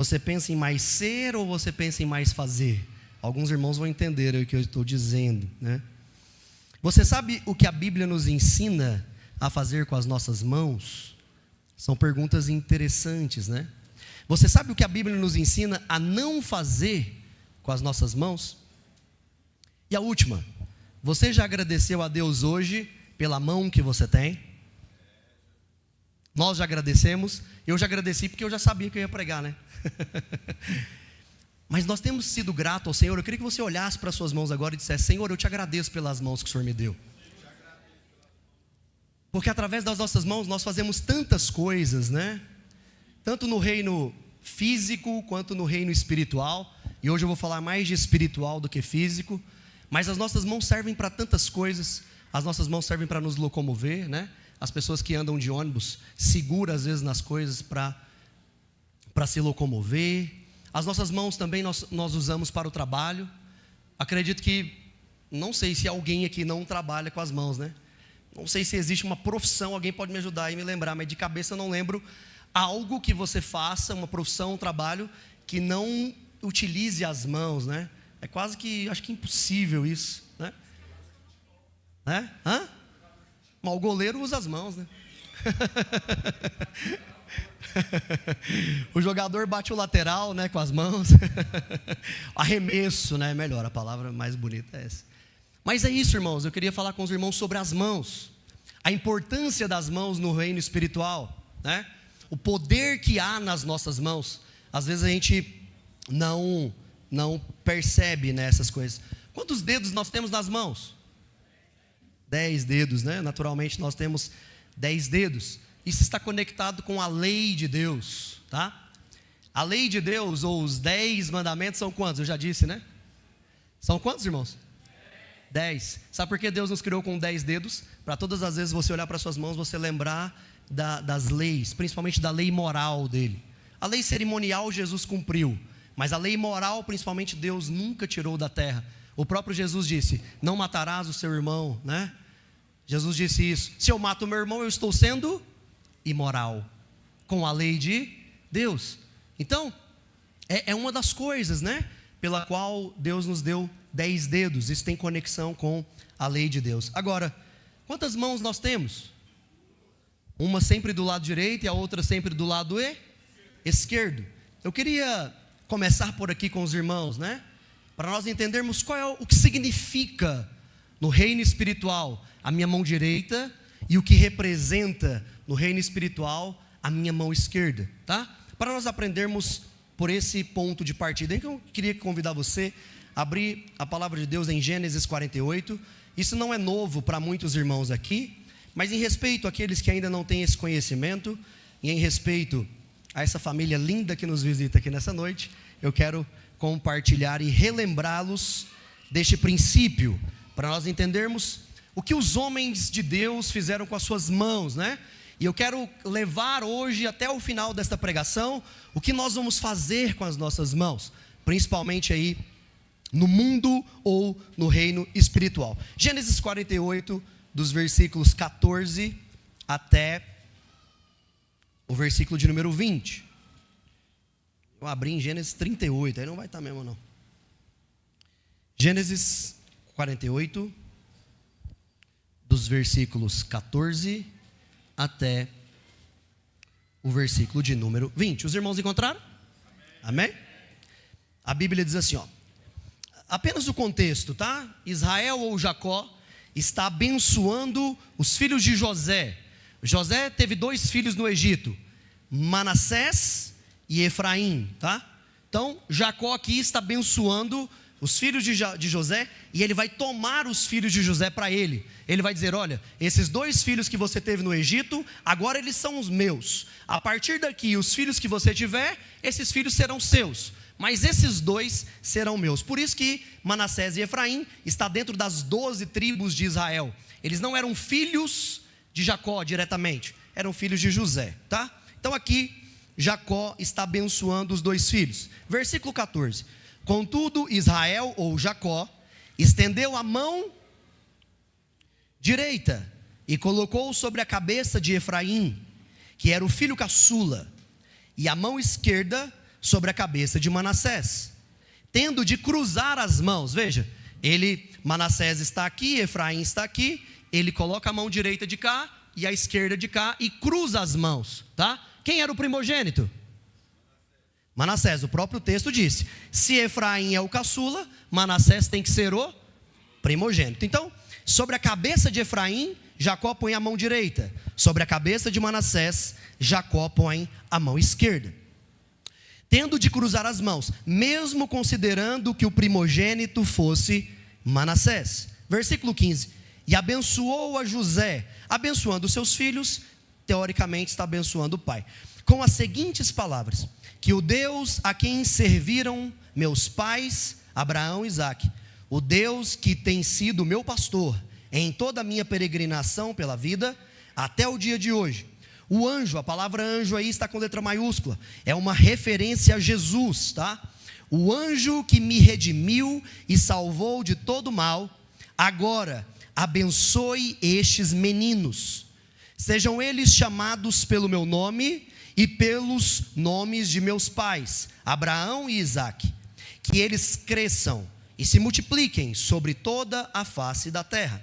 Você pensa em mais ser ou você pensa em mais fazer? Alguns irmãos vão entender o que eu estou dizendo, né? Você sabe o que a Bíblia nos ensina a fazer com as nossas mãos? São perguntas interessantes, né? Você sabe o que a Bíblia nos ensina a não fazer com as nossas mãos? E a última, você já agradeceu a Deus hoje pela mão que você tem? Nós já agradecemos, eu já agradeci porque eu já sabia que eu ia pregar, né? Mas nós temos sido gratos ao Senhor. Eu queria que você olhasse para as suas mãos agora e dissesse: Senhor, eu te agradeço pelas mãos que o Senhor me deu. Porque através das nossas mãos nós fazemos tantas coisas, né? Tanto no reino físico quanto no reino espiritual. E hoje eu vou falar mais de espiritual do que físico. Mas as nossas mãos servem para tantas coisas. As nossas mãos servem para nos locomover, né? As pessoas que andam de ônibus seguram às vezes nas coisas para se locomover. As nossas mãos também nós usamos para o trabalho. Acredito que, não sei se alguém aqui não trabalha com as mãos, né? Não sei se existe uma profissão, alguém pode me ajudar e me lembrar, mas de cabeça eu não lembro algo que você faça, uma profissão, um trabalho, que não utilize as mãos, né? É quase que, acho que impossível isso, né? Mas o goleiro usa as mãos, né? O jogador bate o lateral, né, com as mãos. Arremesso, né, melhor, a palavra mais bonita é essa. Mas é isso, irmãos, eu queria falar com os irmãos sobre as mãos. A importância das mãos no reino espiritual, né? O poder que há nas nossas mãos. Às vezes a gente não percebe, né, essas coisas. Quantos dedos nós temos nas mãos? 10 dedos, né? Naturalmente nós temos 10 dedos. Isso está conectado com a lei de Deus, tá? A lei de Deus, ou os 10 mandamentos, são quantos? Eu já disse, né? São quantos, irmãos? 10. Sabe por que Deus nos criou com 10 dedos? Para todas as vezes você olhar para suas mãos, você lembrar das leis, principalmente da lei moral dele. A lei cerimonial Jesus cumpriu, mas a lei moral, principalmente, Deus nunca tirou da terra. O próprio Jesus disse: não matarás o seu irmão, né? Jesus disse isso: se eu mato o meu irmão, eu estou sendo imoral com a lei de Deus. Então, é uma das coisas, né, pela qual Deus nos deu 10 dedos. Isso tem conexão com a lei de Deus. Agora, quantas mãos nós temos? Uma sempre do lado direito e a outra sempre do lado esquerdo. Eu queria começar por aqui com os irmãos, né, para nós entendermos qual é o que significa no reino espiritual a minha mão direita e o que representa no reino espiritual a minha mão esquerda, tá? Para nós aprendermos por esse ponto de partida, então eu queria convidar você a abrir a palavra de Deus em Gênesis 48. Isso não é novo para muitos irmãos aqui, mas em respeito àqueles que ainda não têm esse conhecimento, e em respeito a essa família linda que nos visita aqui nessa noite, eu quero compartilhar e relembrá-los deste princípio, para nós entendermos o que os homens de Deus fizeram com as suas mãos, né? E eu quero levar hoje até o final desta pregação o que nós vamos fazer com as nossas mãos, principalmente aí no mundo ou no reino espiritual. Gênesis 48, dos versículos 14 até o versículo de número 20. Eu abri em Gênesis 38, aí não vai estar mesmo não. Gênesis 48, dos versículos 14 até o versículo de número 20. Os irmãos encontraram? Amém? A Bíblia diz assim, ó. Apenas o contexto, tá? Israel ou Jacó está abençoando os filhos de José. José teve 2 filhos no Egito, Manassés e Efraim, tá? Então, Jacó aqui está abençoando os filhos de José, e ele vai tomar os filhos de José para ele. Ele vai dizer: olha, esses 2 filhos que você teve no Egito, agora eles são os meus. A partir daqui, os filhos que você tiver, esses filhos serão seus, mas esses 2 serão meus. Por isso que Manassés e Efraim está dentro das 12 tribos de Israel. Eles não eram filhos de Jacó diretamente, eram filhos de José, tá? Então aqui, Jacó está abençoando os 2 filhos. Versículo 14. Contudo, Israel ou Jacó estendeu a mão direita e colocou sobre a cabeça de Efraim, que era o filho caçula, e a mão esquerda sobre a cabeça de Manassés, tendo de cruzar as mãos. Veja, Manassés está aqui, Efraim está aqui, ele coloca a mão direita de cá e a esquerda de cá e cruza as mãos, tá? Quem era o primogênito? Manassés. O próprio texto disse, se Efraim é o caçula, Manassés tem que ser o primogênito. Então, sobre a cabeça de Efraim, Jacó põe a mão direita. Sobre a cabeça de Manassés, Jacó põe a mão esquerda. Tendo de cruzar as mãos, mesmo considerando que o primogênito fosse Manassés. Versículo 15. E abençoou a José, abençoando seus filhos, teoricamente está abençoando o pai, com as seguintes palavras: que o Deus a quem serviram meus pais, Abraão e Isaque, o Deus que tem sido meu pastor em toda a minha peregrinação pela vida, até o dia de hoje. O anjo, a palavra anjo aí está com letra maiúscula, é uma referência a Jesus, tá? O anjo que me redimiu e salvou de todo mal, agora abençoe estes meninos, sejam eles chamados pelo meu nome e pelos nomes de meus pais, Abraão e Isaque, que eles cresçam e se multipliquem sobre toda a face da terra.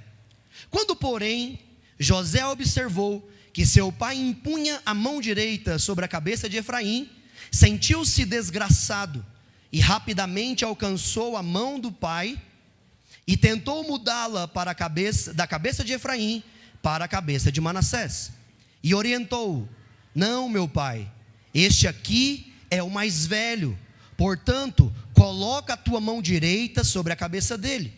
Quando, porém, José observou que seu pai impunha a mão direita sobre a cabeça de Efraim, sentiu-se desgraçado e rapidamente alcançou a mão do pai e tentou mudá-la da cabeça de Efraim para a cabeça de Manassés. E orientou-o: não, meu pai, este aqui é o mais velho, portanto, coloca a tua mão direita sobre a cabeça dele.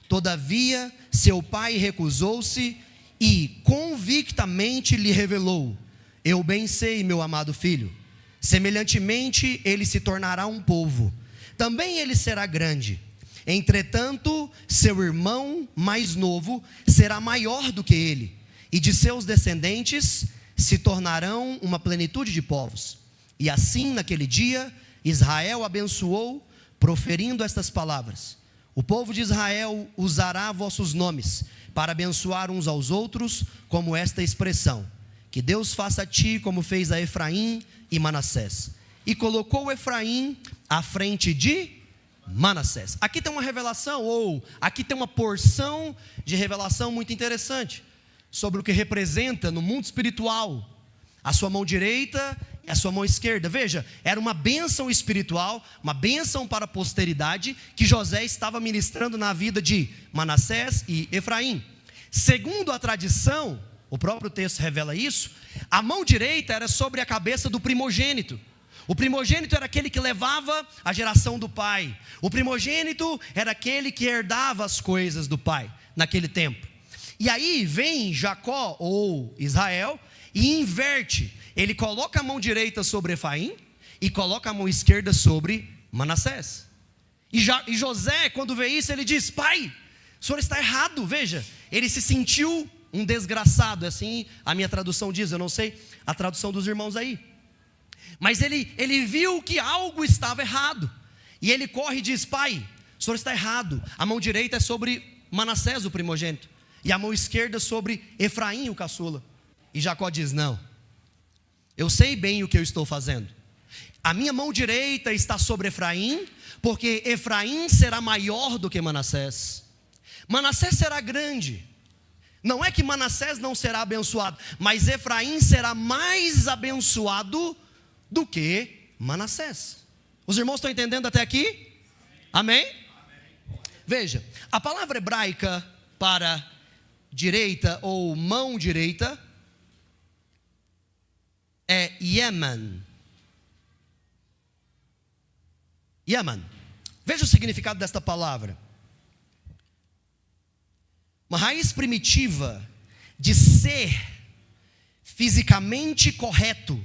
Todavia, seu pai recusou-se e convictamente lhe revelou: eu bem sei, meu amado filho, semelhantemente ele se tornará um povo, também ele será grande. Entretanto, seu irmão mais novo será maior do que ele, e de seus descendentes se tornarão uma plenitude de povos. E assim, naquele dia, Israel abençoou, proferindo estas palavras: o povo de Israel usará vossos nomes para abençoar uns aos outros, como esta expressão: que Deus faça a ti como fez a Efraim e Manassés. E colocou Efraim à frente de Manassés. Aqui tem uma revelação, ou aqui tem uma porção de revelação muito interessante, sobre o que representa no mundo espiritual a sua mão direita e a sua mão esquerda. Veja, era uma bênção espiritual, uma bênção para a posteridade, que José estava ministrando na vida de Manassés e Efraim. Segundo a tradição, o próprio texto revela isso, a mão direita era sobre a cabeça do primogênito. O primogênito era aquele que levava a geração do pai. O primogênito era aquele que herdava as coisas do pai, naquele tempo. E aí vem Jacó, ou Israel, e inverte. Ele coloca a mão direita sobre Efraim e coloca a mão esquerda sobre Manassés. E José, quando vê isso, ele diz: pai, o senhor está errado. Veja, ele se sentiu um desgraçado, assim a minha tradução diz, eu não sei a tradução dos irmãos aí. Mas ele viu que algo estava errado, e ele corre e diz: pai, o senhor está errado, a mão direita é sobre Manassés, o primogênito, e a mão esquerda sobre Efraim, o caçula. E Jacó diz: não, eu sei bem o que eu estou fazendo. A minha mão direita está sobre Efraim, porque Efraim será maior do que Manassés. Manassés será grande. Não é que Manassés não será abençoado, mas Efraim será mais abençoado do que Manassés. Os irmãos estão entendendo até aqui? Amém? Veja, a palavra hebraica para direita ou mão direita é Yemen. Yemen. Veja o significado desta palavra. Uma raiz primitiva de ser fisicamente correto.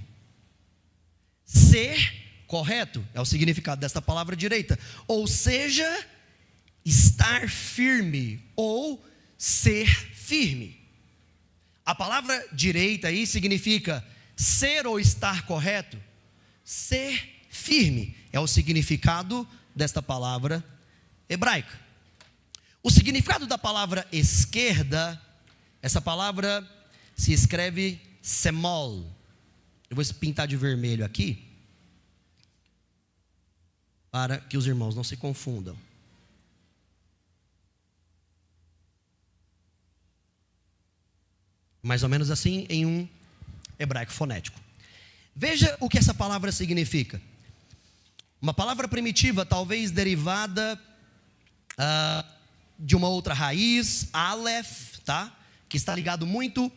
Ser correto é o significado desta palavra direita. Ou seja, estar firme ou ser firme. A palavra direita aí significa ser ou estar correto. Ser firme é o significado desta palavra hebraica. O significado da palavra esquerda, essa palavra se escreve semol. Eu vou pintar de vermelho aqui. para que os irmãos não se confundam. Mais ou menos assim em um hebraico fonético. Veja o que essa palavra significa. Uma palavra primitiva, talvez derivada de uma outra raiz, Aleph, tá? Que está ligado muito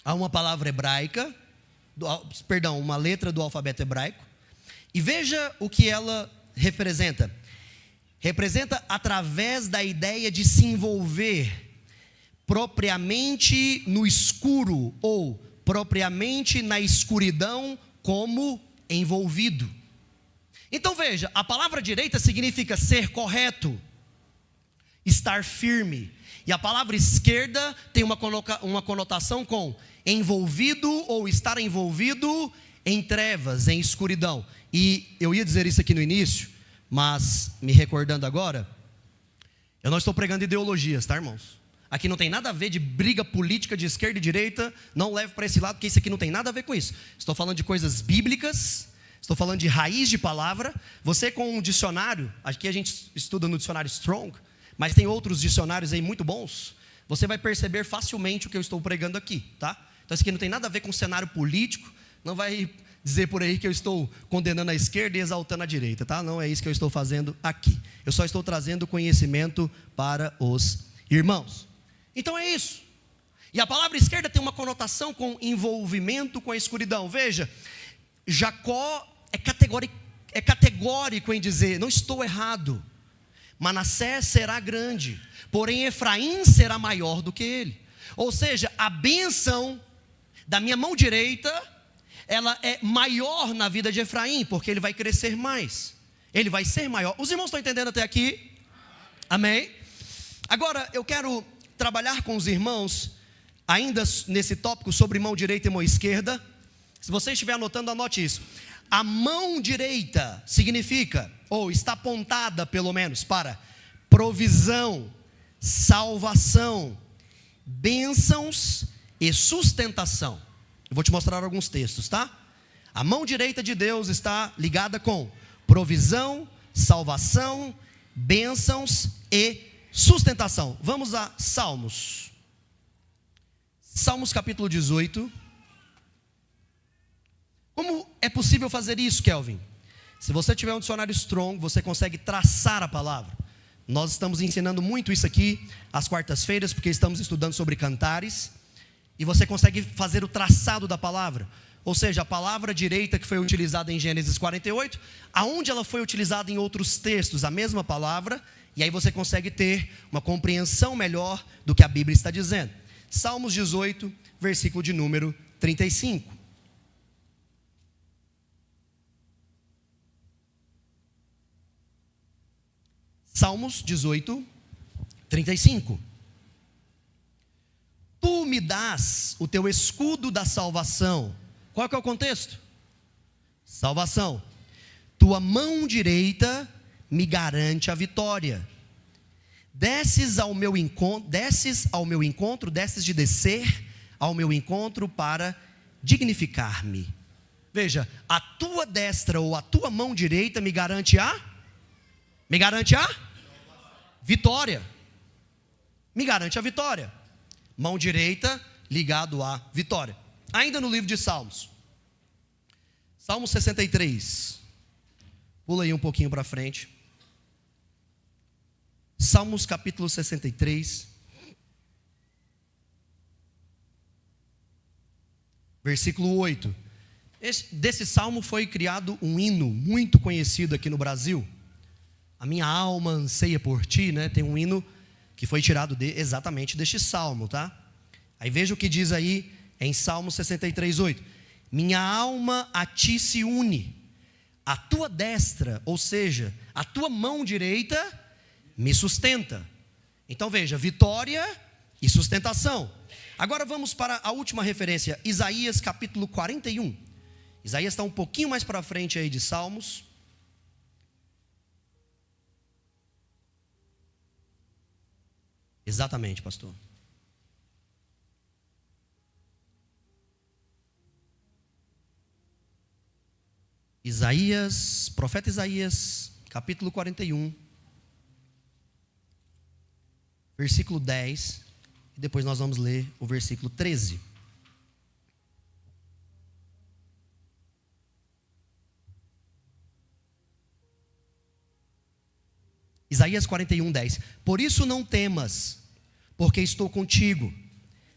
a uma palavra hebraica, uma letra do alfabeto hebraico. E veja o que ela representa. Representa através da ideia de se envolver propriamente no escuro ou propriamente na escuridão, como envolvido. Então veja, a palavra direita significa ser correto, estar firme. E a palavra esquerda tem uma conotação com envolvido ou estar envolvido em trevas, em escuridão. E eu ia dizer isso aqui no início, mas me recordando agora, eu não estou pregando ideologias, tá, irmãos? Aqui não tem nada a ver de briga política de esquerda e direita, não leve para esse lado, porque isso aqui não tem nada a ver com isso. Estou falando de coisas bíblicas, estou falando de raiz de palavra. Você com um dicionário, aqui a gente estuda no dicionário Strong, mas tem outros dicionários aí muito bons, você vai perceber facilmente o que eu estou pregando aqui, tá? Então isso aqui não tem nada a ver com cenário político, não vai dizer por aí que eu estou condenando a esquerda e exaltando a direita, tá? Não é isso que eu estou fazendo aqui. Eu só estou trazendo conhecimento para os irmãos. Então é isso. E a palavra esquerda tem uma conotação com envolvimento com a escuridão. Veja, Jacó é categórico em dizer, não estou errado, Manassés será grande, porém Efraim será maior do que ele. Ou seja, a bênção da minha mão direita, ela é maior na vida de Efraim, porque ele vai crescer mais, ele vai ser maior. Os irmãos estão entendendo até aqui? Amém? Agora eu quero trabalhar com os irmãos, ainda nesse tópico sobre mão direita e mão esquerda. Se você estiver anotando, anote isso. A mão direita significa, ou está apontada pelo menos, para provisão, salvação, bênçãos e sustentação. Eu vou te mostrar alguns textos, tá? A mão direita de Deus está ligada com provisão, salvação, bênçãos e sustentação. Vamos a Salmos. Salmos capítulo 18. Como é possível fazer isso, Kelvin? Se você tiver um dicionário Strong, você consegue traçar a palavra. Nós estamos ensinando muito isso aqui às quartas-feiras, porque estamos estudando sobre cantares. E você consegue fazer o traçado da palavra. Ou seja, a palavra direita que foi utilizada em Gênesis 48, aonde ela foi utilizada em outros textos, a mesma palavra. E aí você consegue ter uma compreensão melhor do que a Bíblia está dizendo. Salmos 18, versículo de número 35. Salmos 18, 35. Tu me dás o teu escudo da salvação. Qual que é o contexto? Salvação. Tua mão direita me garante a vitória. Desces ao meu encontro, desces de descer ao meu encontro para dignificar-me. Veja, a tua destra ou a tua mão direita me garante a vitória. Me garante a vitória. Mão direita ligado à vitória. Ainda no livro de Salmos. Salmo 63. Pula aí um pouquinho para frente. Salmos capítulo 63. Versículo 8. Desse salmo foi criado um hino muito conhecido aqui no Brasil. A minha alma anseia por ti, né? Tem um hino que foi tirado exatamente deste salmo, tá? Aí veja o que diz aí em Salmo 63, 8. Minha alma a ti se une, a tua destra, ou seja, a tua mão direita me sustenta. Então veja, vitória e sustentação. Agora vamos para a última referência, Isaías capítulo 41. Isaías está um pouquinho mais para frente aí de Salmos. Exatamente, pastor. Isaías, profeta Isaías, capítulo 41, versículo 10, e depois nós vamos ler o versículo 13. Isaías 41, 10. Por isso não temas, porque estou contigo.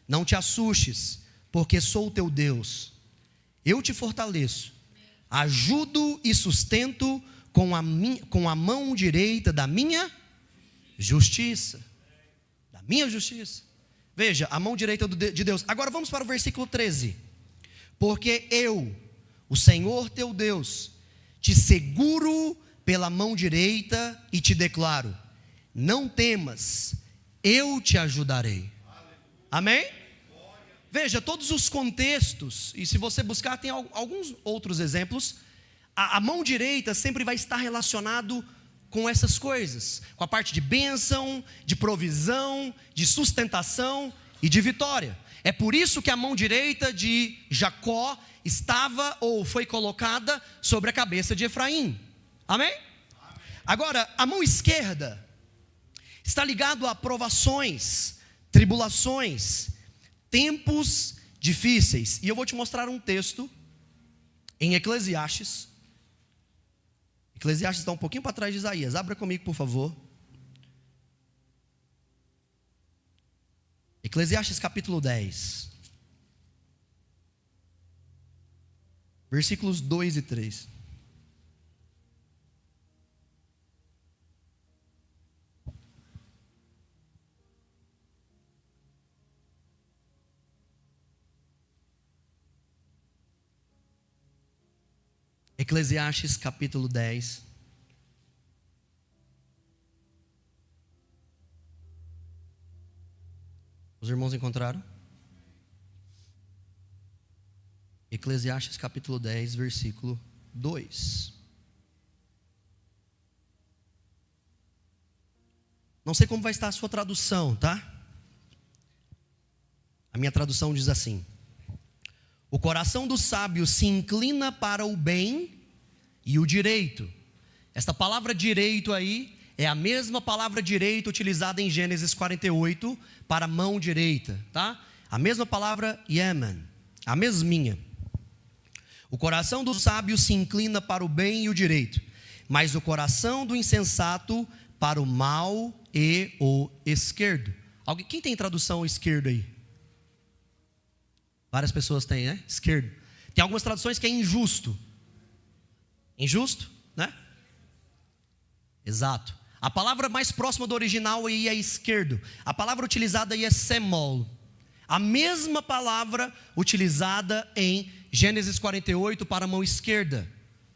Não te assustes, porque sou o teu Deus. Eu te fortaleço, ajudo e sustento com a mão direita da minha justiça. Da minha justiça. Veja, a mão direita de Deus. Agora vamos para o versículo 13. Porque eu, o Senhor teu Deus, te seguro pela mão direita e te declaro: não temas, eu te ajudarei. Amém? Veja, todos os contextos, e se você buscar, tem alguns outros exemplos. A mão direita sempre vai estar relacionado com essas coisas, com a parte de bênção, de provisão, de sustentação e de vitória. É por isso que a mão direita de Jacó estava ou foi colocada sobre a cabeça de Efraim. Amém? Agora, a mão esquerda está ligado a provações, tribulações, tempos difíceis. E eu vou te mostrar um texto em Eclesiastes. Eclesiastes está um pouquinho para trás de Isaías. Abra comigo, por favor. Eclesiastes capítulo 10. Versículos 2 e 3. Eclesiastes capítulo 10. Os irmãos encontraram? Eclesiastes capítulo 10, versículo 2. Não sei como vai estar a sua tradução, tá? A minha tradução diz assim: o coração do sábio se inclina para o bem e o direito. Esta palavra direito aí é a mesma palavra direito utilizada em Gênesis 48 para mão direita, tá? A mesma palavra yemen, a mesminha. O coração do sábio se inclina para o bem e o direito, mas o coração do insensato para o mal e o esquerdo. Quem tem tradução esquerdo aí? Várias pessoas têm, né? Esquerdo. Tem algumas traduções que é injusto. Injusto, né? Exato. A palavra mais próxima do original aí é esquerdo. A palavra utilizada aí é semol. A mesma palavra utilizada em Gênesis 48 para a mão esquerda.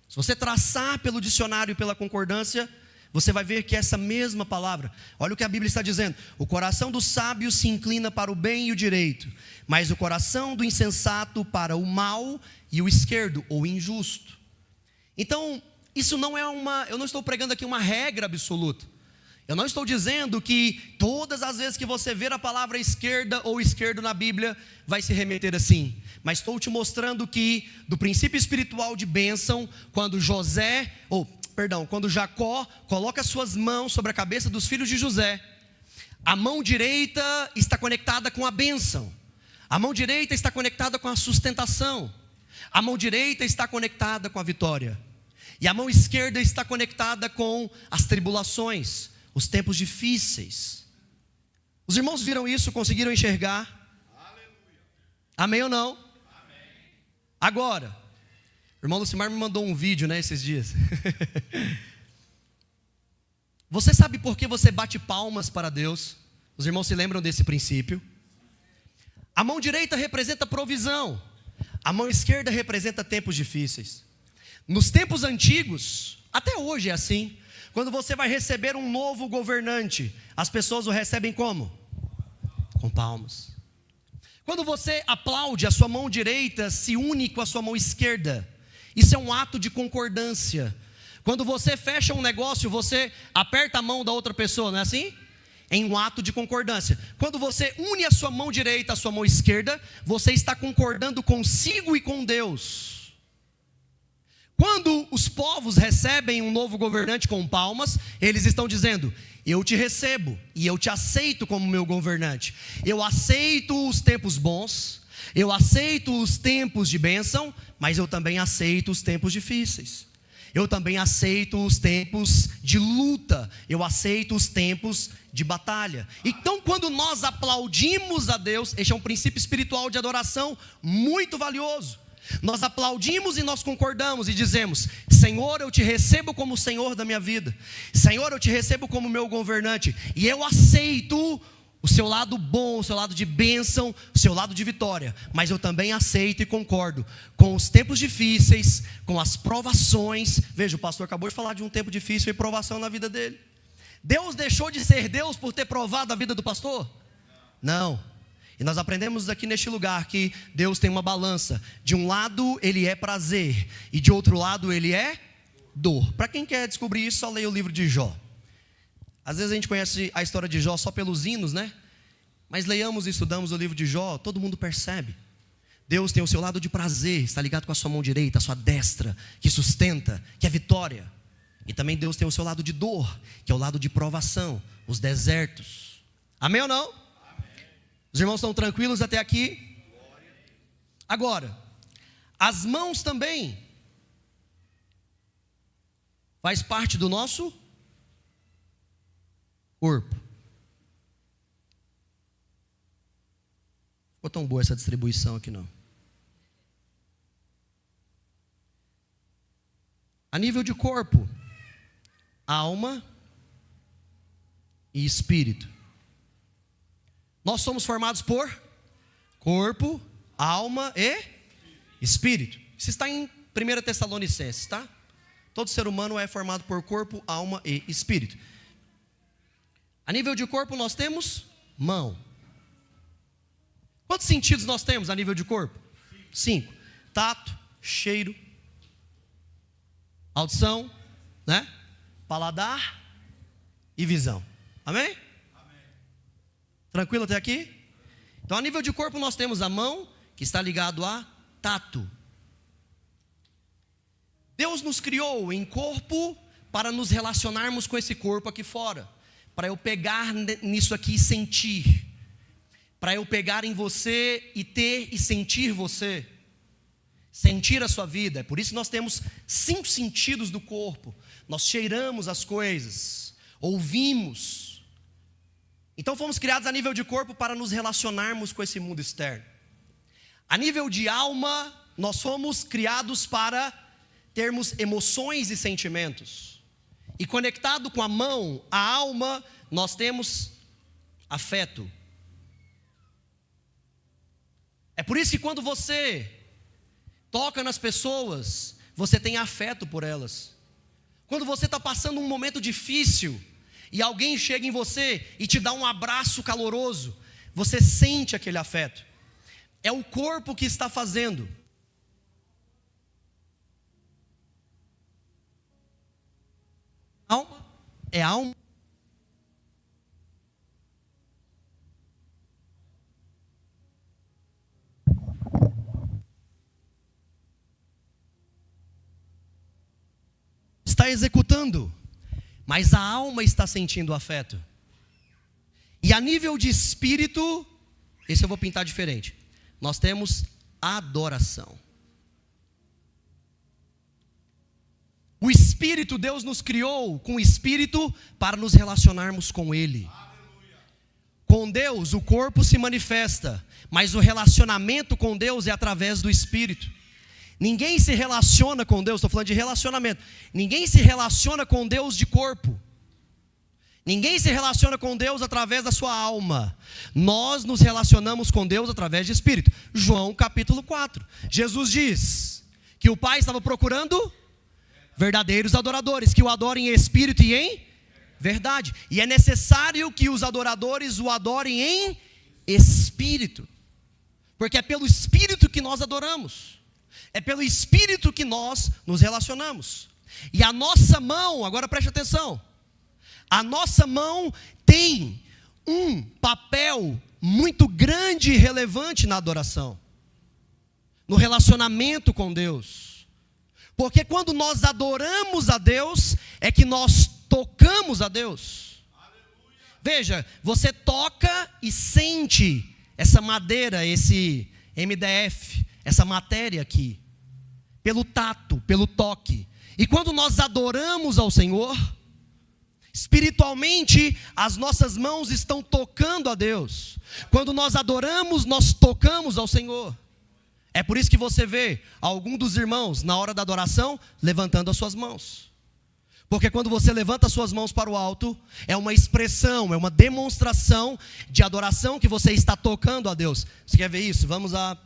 Se você traçar pelo dicionário e pela concordância, você vai ver que é essa mesma palavra. Olha o que a Bíblia está dizendo: o coração do sábio se inclina para o bem e o direito, mas o coração do insensato para o mal e o esquerdo, ou injusto. Então, isso não é eu não estou pregando aqui uma regra absoluta. Eu não estou dizendo que todas as vezes que você ver a palavra esquerda ou esquerdo na Bíblia, vai se remeter assim. Mas estou te mostrando que, do princípio espiritual de bênção, quando Jacó coloca suas mãos sobre a cabeça dos filhos de José, a mão direita está conectada com a bênção, a mão direita está conectada com a sustentação, a mão direita está conectada com a vitória, e a mão esquerda está conectada com as tribulações, os tempos difíceis. Os irmãos viram isso, conseguiram enxergar? Aleluia. Amém ou não? Amém. Agora, o irmão Lucimar me mandou um vídeo, né, esses dias. Você sabe por que você bate palmas para Deus? Os irmãos se lembram desse princípio? A mão direita representa provisão, a mão esquerda representa tempos difíceis. Nos tempos antigos, até hoje é assim. Quando você vai receber um novo governante, as pessoas o recebem como? Com palmas. Quando você aplaude, a sua mão direita se une com a sua mão esquerda. Isso é um ato de concordância. Quando você fecha um negócio, você aperta a mão da outra pessoa, não é assim? É um ato de concordância. Quando você une a sua mão direita à sua mão esquerda, você está concordando consigo e com Deus. Quando os povos recebem um novo governante com palmas, eles estão dizendo: eu te recebo e eu te aceito como meu governante. Eu aceito os tempos bons, eu aceito os tempos de bênção, mas eu também aceito os tempos difíceis. Eu também aceito os tempos de luta, eu aceito os tempos de batalha. Então, quando nós aplaudimos a Deus, este é um princípio espiritual de adoração muito valioso. Nós aplaudimos e nós concordamos e dizemos: Senhor, eu te recebo como Senhor da minha vida. Senhor, eu te recebo como meu governante. E eu aceito o seu lado bom, o seu lado de bênção, o seu lado de vitória. Mas eu também aceito e concordo com os tempos difíceis, com as provações. Veja, o pastor acabou de falar de um tempo difícil e provação na vida dele. Deus deixou de ser Deus por ter provado a vida do pastor? Não. E nós aprendemos aqui neste lugar que Deus tem uma balança. De um lado ele é prazer e de outro lado ele é dor. Para quem quer descobrir isso, só leia o livro de Jó. Às vezes a gente conhece a história de Jó só pelos hinos, né? Mas leiamos e estudamos o livro de Jó, todo mundo percebe. Deus tem o seu lado de prazer, está ligado com a sua mão direita, a sua destra, que sustenta, que é vitória. E também Deus tem o seu lado de dor, que é o lado de provação, os desertos. Amém ou não? Os irmãos estão tranquilos até aqui? Agora, as mãos também faz parte do nosso corpo. Ficou tão boa essa distribuição aqui não. A nível de corpo, alma e espírito. Nós somos formados por corpo, alma e espírito. Isso está em 1 Tessalonicenses, tá? Todo ser humano é formado por corpo, alma e espírito. A nível de corpo nós temos mão. Quantos sentidos nós temos a nível de corpo? 5. Tato, cheiro, audição, né? Paladar e visão. Amém? Tranquilo até aqui? Então, a nível de corpo, nós temos a mão, que está ligado a tato. Deus nos criou em corpo para nos relacionarmos com esse corpo aqui fora. Para eu pegar nisso aqui e sentir. Para eu pegar em você e ter e sentir você. Sentir a sua vida. É por isso que nós temos 5 sentidos do corpo. Nós cheiramos as coisas, ouvimos. Então fomos criados a nível de corpo para nos relacionarmos com esse mundo externo. A nível de alma, nós fomos criados para termos emoções e sentimentos. E conectado com a mão, a alma, nós temos afeto. É por isso que quando você toca nas pessoas, você tem afeto por elas. Quando você está passando um momento difícil, e alguém chega em você e te dá um abraço caloroso, você sente aquele afeto. É o corpo que está fazendo. Alma é alma. Está executando. Mas a alma está sentindo afeto. E a nível de espírito, esse eu vou pintar diferente. Nós temos adoração. O espírito, Deus nos criou com o espírito para nos relacionarmos com Ele. Com Deus, o corpo se manifesta, mas o relacionamento com Deus é através do espírito. Ninguém se relaciona com Deus, estou falando de relacionamento. Ninguém se relaciona com Deus de corpo. Ninguém se relaciona com Deus através da sua alma. Nós nos relacionamos com Deus através de espírito. João capítulo 4. Jesus diz que o Pai estava procurando verdadeiros adoradores, que o adorem em espírito e em verdade. E é necessário que os adoradores o adorem em espírito. Porque é pelo espírito que nós adoramos. É pelo espírito que nós nos relacionamos. E a nossa mão, agora preste atenção. A nossa mão tem um papel muito grande e relevante na adoração. No relacionamento com Deus. Porque quando nós adoramos a Deus, é que nós tocamos a Deus. Veja, você toca e sente essa madeira, esse MDF, essa matéria aqui, pelo tato, pelo toque. E quando nós adoramos ao Senhor, espiritualmente as nossas mãos estão tocando a Deus. Quando nós adoramos, nós tocamos ao Senhor. É por isso que você vê algum dos irmãos, na hora da adoração, levantando as suas mãos. Porque quando você levanta as suas mãos para o alto, é uma expressão, é uma demonstração de adoração que você está tocando a Deus. Você quer ver isso? Vamos a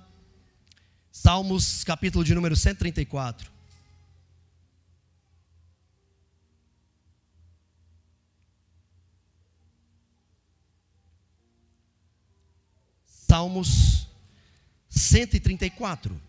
Salmos, capítulo de número 134. Salmos 134.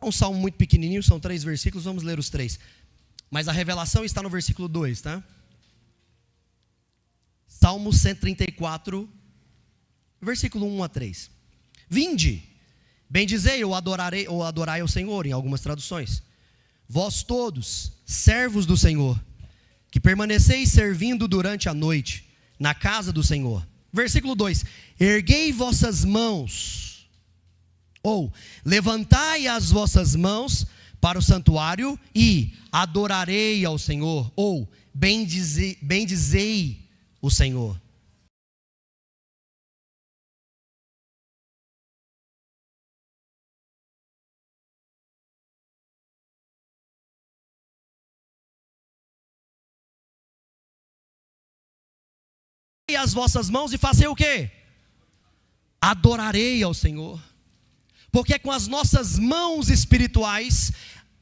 É um salmo muito pequenininho, são 3 versículos, vamos ler os 3. Mas a revelação está no versículo 2, tá? Salmo 134, versículo 1 a 3. Vinde, bendizei ou adorai ao Senhor, em algumas traduções. Vós todos, servos do Senhor, que permaneceis servindo durante a noite, na casa do Senhor. Versículo 2. Erguei vossas mãos, ou levantai as vossas mãos para o santuário e adorarei ao Senhor, ou bendizei o Senhor. E as vossas mãos e fazei o quê? Adorarei ao Senhor. Porque é com as nossas mãos espirituais,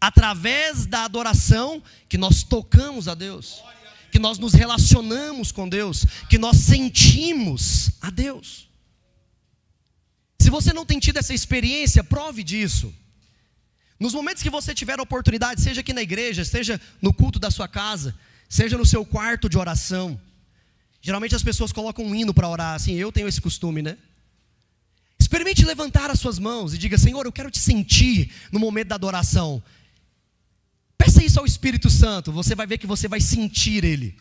através da adoração, que nós tocamos a Deus, que nós nos relacionamos com Deus, que nós sentimos a Deus. Se você não tem tido essa experiência, prove disso. Nos momentos que você tiver a oportunidade, seja aqui na igreja, seja no culto da sua casa, seja no seu quarto de oração. Geralmente as pessoas colocam um hino para orar, assim, eu tenho esse costume, né? Experimente levantar as suas mãos e diga: Senhor, eu quero te sentir no momento da adoração. Peça isso ao Espírito Santo, você vai ver que você vai sentir Ele.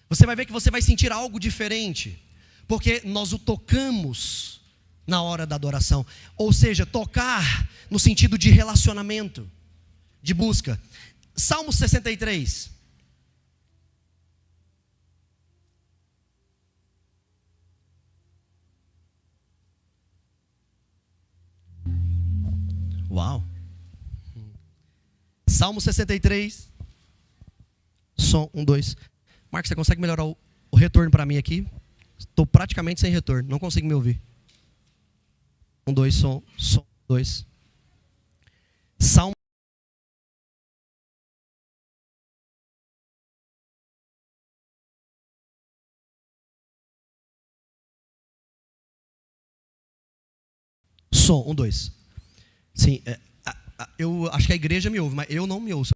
Você vai ver que você vai sentir algo diferente, porque nós o tocamos na hora da adoração. Ou seja, tocar no sentido de relacionamento, de busca. Salmo 63. Uau. Salmo 63. Som, 1, 2. Marcos, você consegue melhorar o retorno para mim aqui? Estou praticamente sem retorno, não consigo me ouvir. 1, 2, som, 2. Salmo. Som, 1, 2. Sim, eu acho que a igreja me ouve, mas eu não me ouço.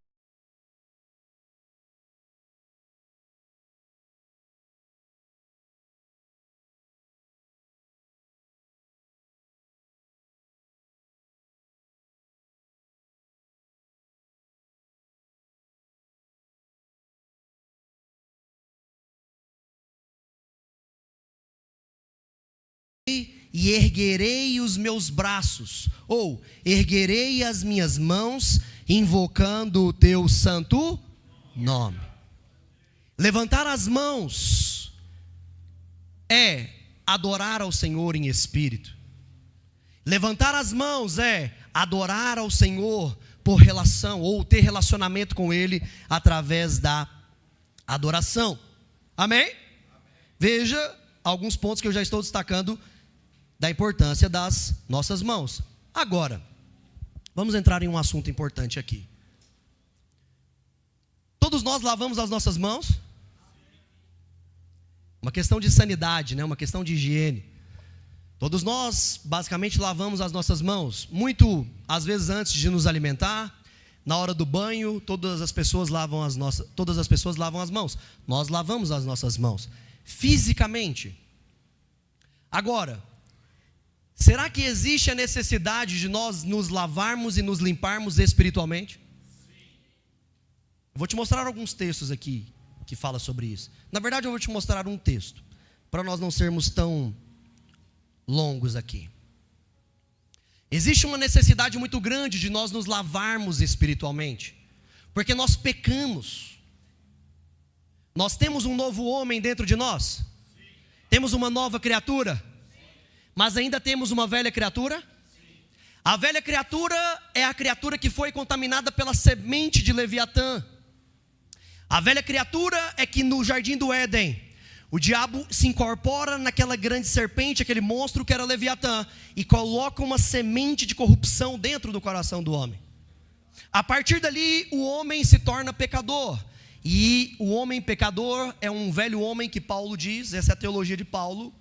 E erguerei os meus braços, ou erguerei as minhas mãos, invocando o teu santo nome. Levantar as mãos é adorar ao Senhor em espírito. Levantar as mãos é adorar ao Senhor por relação, ou ter relacionamento com Ele através da adoração. Amém? Veja alguns pontos que eu já estou destacando da importância das nossas mãos. Agora, vamos entrar em um assunto importante aqui. Todos nós lavamos as nossas mãos? Uma questão de sanidade, né? Uma questão de higiene. Todos nós, basicamente, lavamos as nossas mãos. Muito, às vezes, antes de nos alimentar. Na hora do banho, todas as pessoas lavam as mãos. Nós lavamos as nossas mãos, fisicamente. Agora, será que existe a necessidade de nós nos lavarmos e nos limparmos espiritualmente? Eu vou te mostrar alguns textos aqui que falam sobre isso. Na verdade, eu vou te mostrar um texto, para nós não sermos tão longos aqui. Existe uma necessidade muito grande de nós nos lavarmos espiritualmente, porque nós pecamos. Nós temos um novo homem dentro de nós? Sim. Temos uma nova criatura? Sim. Mas ainda temos uma velha criatura? Sim. A velha criatura é a criatura que foi contaminada pela semente de Leviatã. A velha criatura é que no jardim do Éden, o diabo se incorpora naquela grande serpente, aquele monstro que era Leviatã, e coloca uma semente de corrupção dentro do coração do homem. A partir dali, o homem se torna pecador. E o homem pecador é um velho homem que Paulo diz, essa é a teologia de Paulo,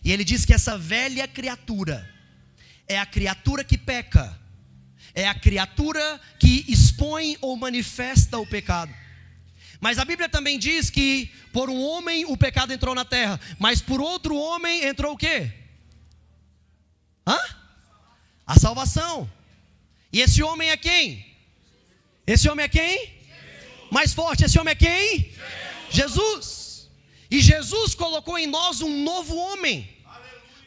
e ele diz que essa velha criatura é a criatura que peca, é a criatura que expõe ou manifesta o pecado. Mas a Bíblia também diz que por um homem o pecado entrou na terra, mas por outro homem entrou o quê? A salvação. E esse homem é quem? Esse homem é quem? Jesus. Mais forte, esse homem é quem? Jesus. E Jesus colocou em nós um novo homem,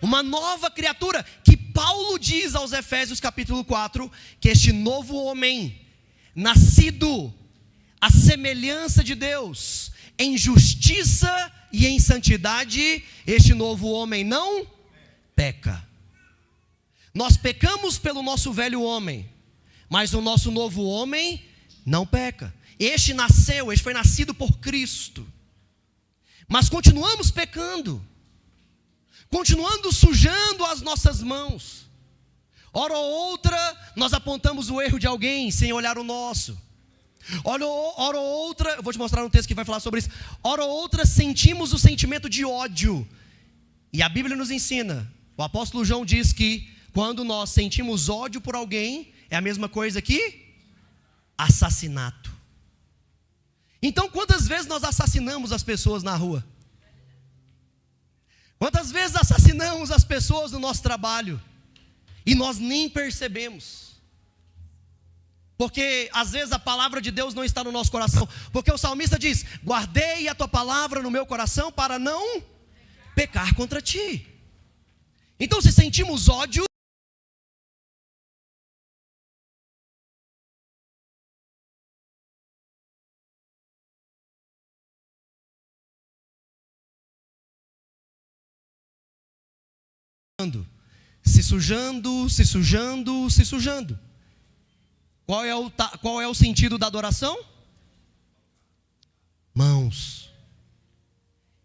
uma nova criatura, que Paulo diz aos Efésios capítulo 4, que este novo homem, nascido à semelhança de Deus, em justiça e em santidade, este novo homem não peca. Nós pecamos pelo nosso velho homem, mas o nosso novo homem não peca. Este foi nascido por Cristo. Mas continuamos pecando, continuando sujando as nossas mãos. Hora ou outra, nós apontamos o erro de alguém sem olhar o nosso. Hora ou outra, eu vou te mostrar um texto que vai falar sobre isso. Hora ou outra, sentimos o sentimento de ódio. E a Bíblia nos ensina, o apóstolo João diz que quando nós sentimos ódio por alguém, é a mesma coisa que assassinato. Então, quantas vezes nós assassinamos as pessoas na rua? Quantas vezes assassinamos as pessoas no nosso trabalho e nós nem percebemos? Porque às vezes a palavra de Deus não está no nosso coração. Porque o salmista diz: guardei a tua palavra no meu coração para não pecar contra ti. Então, se sentimos ódio, se sujando, se sujando, se sujando. Qual é o sentido da adoração? Mãos.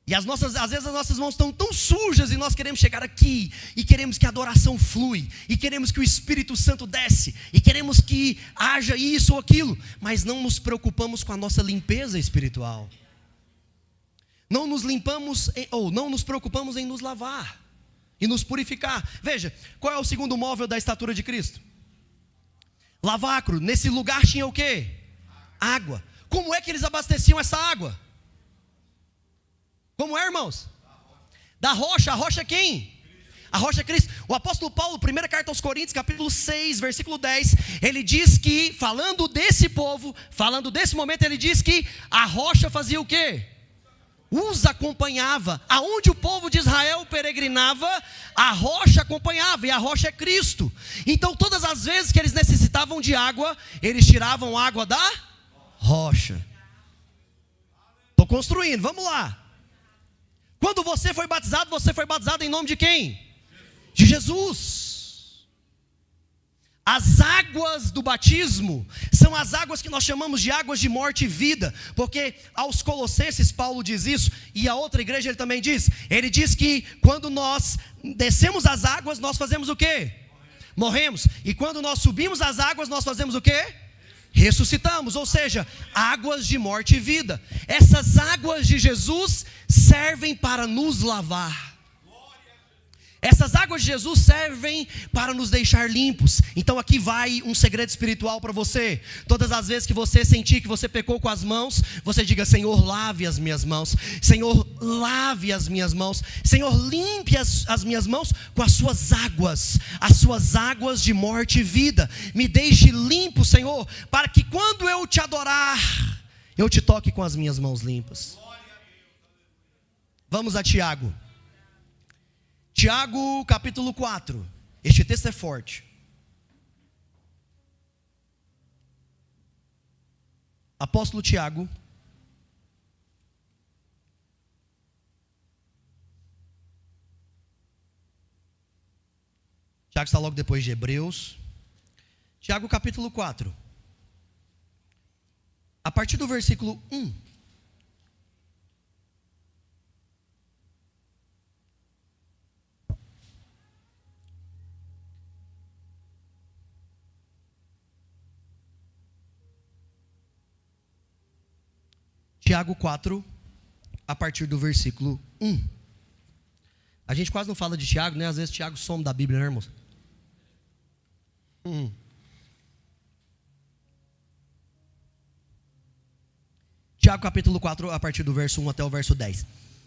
E às vezes as nossas mãos estão tão sujas e nós queremos chegar aqui e queremos que a adoração flui, e queremos que o Espírito Santo desce, e queremos que haja isso ou aquilo, mas não nos preocupamos com a nossa limpeza espiritual. Não nos preocupamos em nos lavar e nos purificar. Veja, qual é o segundo móvel da estatura de Cristo? Lavacro. Nesse lugar tinha o quê? Água. Como é que eles abasteciam essa água? Como é, irmãos? Da rocha. A rocha é quem? A rocha é Cristo. O apóstolo Paulo, primeira carta aos Coríntios, capítulo 6, versículo 10, ele diz que, falando desse povo, falando desse momento, ele diz que a rocha fazia o quê? Os acompanhava. Aonde o povo de Israel peregrinava, a rocha acompanhava, e a rocha é Cristo. Então todas as vezes que eles necessitavam de água, eles tiravam água da rocha. Estou construindo, vamos lá. Quando você foi batizado em nome de quem? De Jesus. As águas do batismo são as águas que nós chamamos de águas de morte e vida, porque aos Colossenses Paulo diz isso, e a outra igreja ele também diz. Ele diz que quando nós descemos as águas, nós fazemos o quê? Morremos. E quando nós subimos as águas, nós fazemos o quê? Ressuscitamos, ou seja, águas de morte e vida. Essas águas de Jesus servem para nos lavar. Essas águas de Jesus servem para nos deixar limpos. Então aqui vai um segredo espiritual para você. Todas as vezes que você sentir que você pecou com as mãos, você diga: Senhor, lave as minhas mãos. Senhor, lave as minhas mãos. Senhor, limpe as minhas mãos com as suas águas de morte e vida. Me deixe limpo, Senhor, para que quando eu te adorar, eu te toque com as minhas mãos limpas. Vamos a Tiago. Tiago capítulo 4, este texto é forte. Apóstolo Tiago, Tiago está logo depois de Hebreus. Tiago capítulo 4, a partir do versículo 1. Tiago 4, a partir do versículo 1. A gente quase não fala de Tiago, né? Às vezes Tiago some da Bíblia, né, irmãos? Tiago capítulo 4, a partir do verso 1 até o verso 10.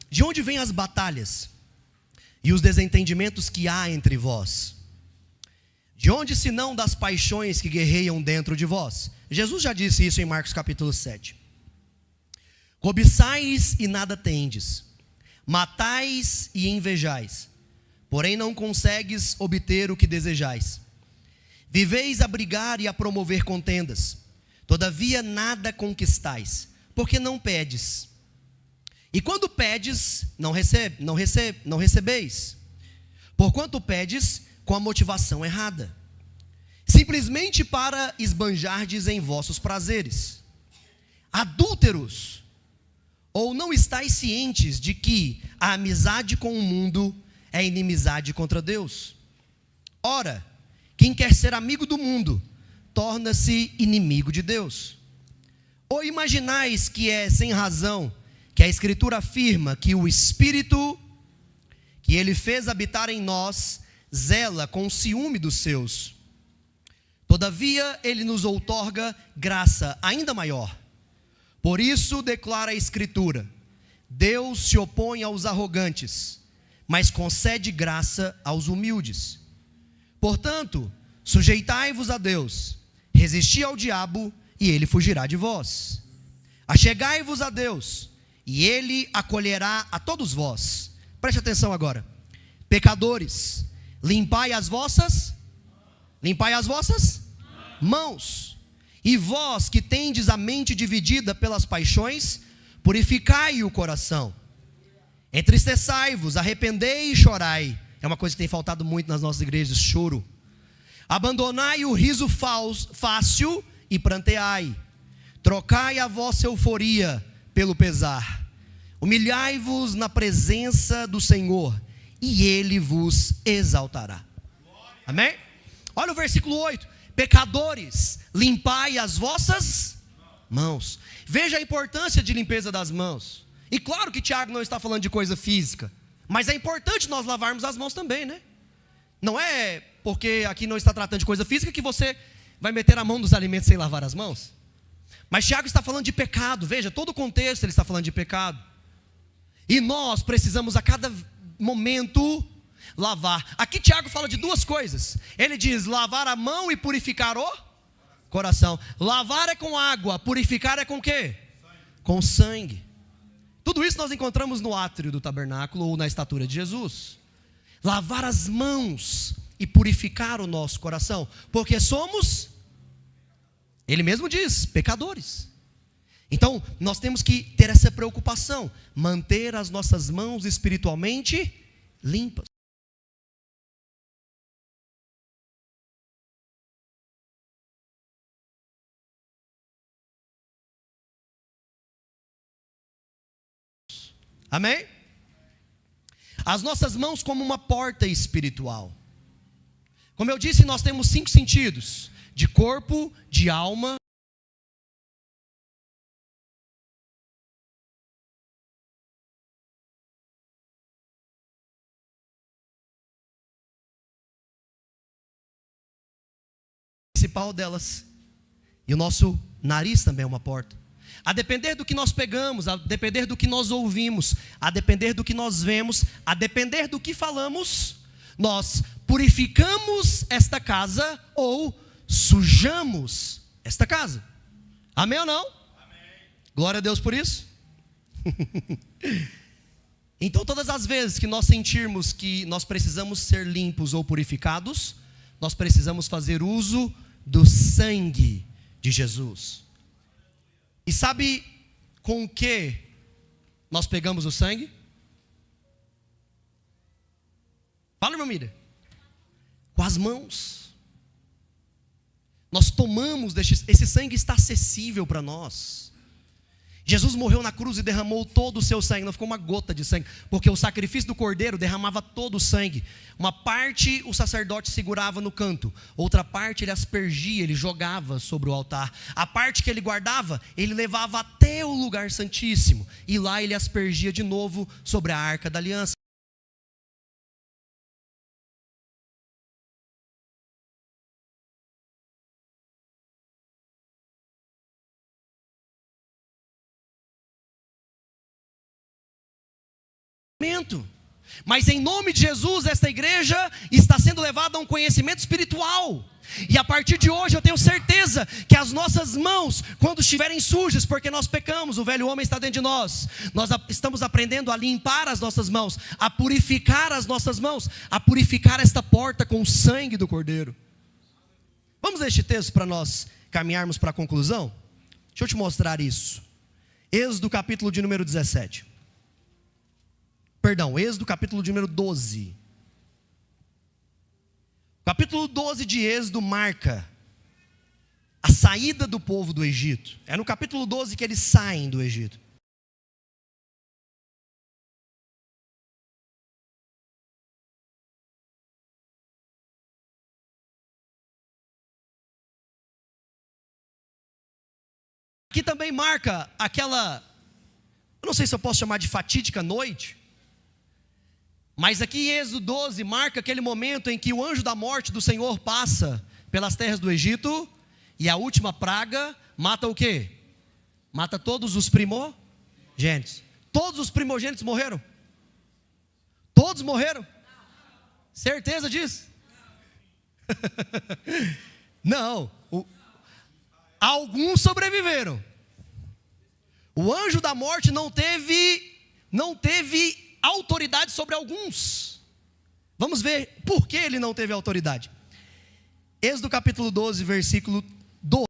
De onde vêm as batalhas e os desentendimentos que há entre vós? De onde, senão das paixões que guerreiam dentro de vós? Jesus já disse isso em Marcos capítulo 7. Cobiçais e nada tendes, matais e invejais, porém não consegues obter o que desejais. Viveis a brigar e a promover contendas, todavia nada conquistais, porque não pedes. E quando pedes, não recebeis, porquanto pedes com a motivação errada, simplesmente para esbanjardes em vossos prazeres. Adúlteros! Ou não estáis cientes de que a amizade com o mundo é inimizade contra Deus? Ora, quem quer ser amigo do mundo, torna-se inimigo de Deus. Ou imaginais que é sem razão, que a Escritura afirma que o Espírito que Ele fez habitar em nós, zela com o ciúme dos seus. Todavia, Ele nos outorga graça ainda maior. Por isso declara a Escritura: Deus se opõe aos arrogantes, mas concede graça aos humildes. Portanto, sujeitai-vos a Deus, resisti ao diabo, e ele fugirá de vós. Achegai-vos a Deus, e ele acolherá a todos vós. Preste atenção agora. Pecadores, limpai as vossas mãos. E vós que tendes a mente dividida pelas paixões, purificai o coração. Entristeçai-vos, arrependei e chorai. É uma coisa que tem faltado muito nas nossas igrejas: choro. Abandonai o riso fácil e pranteai. Trocai a vossa euforia pelo pesar. Humilhai-vos na presença do Senhor, e Ele vos exaltará. Amém? Olha o versículo 8. Pecadores, limpai as vossas mãos. Veja a importância de limpeza das mãos. E claro que Tiago não está falando de coisa física, mas é importante nós lavarmos as mãos também, né? Não é porque aqui não está tratando de coisa física que você vai meter a mão nos alimentos sem lavar as mãos. Mas Tiago está falando de pecado. Veja, todo o contexto ele está falando de pecado. E nós precisamos a cada momento lavar. Aqui Tiago fala de duas coisas. Ele diz lavar a mão e purificar o coração. Lavar é com água, purificar é com o quê? Com sangue. Tudo isso nós encontramos no átrio do tabernáculo ou na estatura de Jesus. Lavar as mãos e purificar o nosso coração, porque somos, ele mesmo diz, pecadores. Então nós temos que ter essa preocupação, manter as nossas mãos espiritualmente limpas. Amém? As nossas mãos como uma porta espiritual. Como eu disse, nós temos 5 sentidos: de corpo, de alma, principal delas. E o nosso nariz também é uma porta. A depender do que nós pegamos, a depender do que nós ouvimos, a depender do que nós vemos, a depender do que falamos, nós purificamos esta casa ou sujamos esta casa. Amém ou não? Amém. Glória a Deus por isso. Então, todas as vezes que nós sentirmos que nós precisamos ser limpos ou purificados, nós precisamos fazer uso do sangue de Jesus. E sabe com o que nós pegamos o sangue? Fala, irmã Miriam. Com as mãos. Nós tomamos, esse sangue está acessível para nós. Jesus morreu na cruz e derramou todo o seu sangue, não ficou uma gota de sangue, porque o sacrifício do cordeiro derramava todo o sangue. Uma parte o sacerdote segurava no canto, outra parte ele aspergia, ele jogava sobre o altar. A parte que ele guardava, ele levava até o lugar santíssimo, e lá ele aspergia de novo sobre a arca da aliança. Mas em nome de Jesus, esta igreja está sendo levada a um conhecimento espiritual. E a partir de hoje eu tenho certeza que as nossas mãos, quando estiverem sujas, porque nós pecamos, o velho homem está dentro de nós estamos aprendendo a limpar as nossas mãos, a purificar as nossas mãos, a purificar esta porta com o sangue do Cordeiro. Vamos ler este texto para nós caminharmos para a conclusão? Deixa eu te mostrar isso. Êxodo capítulo de número 17. Êxodo capítulo de número 12. Capítulo 12 de Êxodo marca a saída do povo do Egito. É no capítulo 12 que eles saem do Egito. Aqui também marca aquela, eu não sei se eu posso chamar de fatídica noite, mas aqui em Êxodo 12 marca aquele momento em que o anjo da morte do Senhor passa pelas terras do Egito, e a última praga mata o quê? Mata todos os primogênitos. Todos os primogênitos morreram? Todos morreram? Certeza disso? Não. Alguns sobreviveram. O anjo da morte não teve autoridade sobre alguns. Vamos ver por que ele não teve autoridade. Êxodo capítulo 12, versículo 12.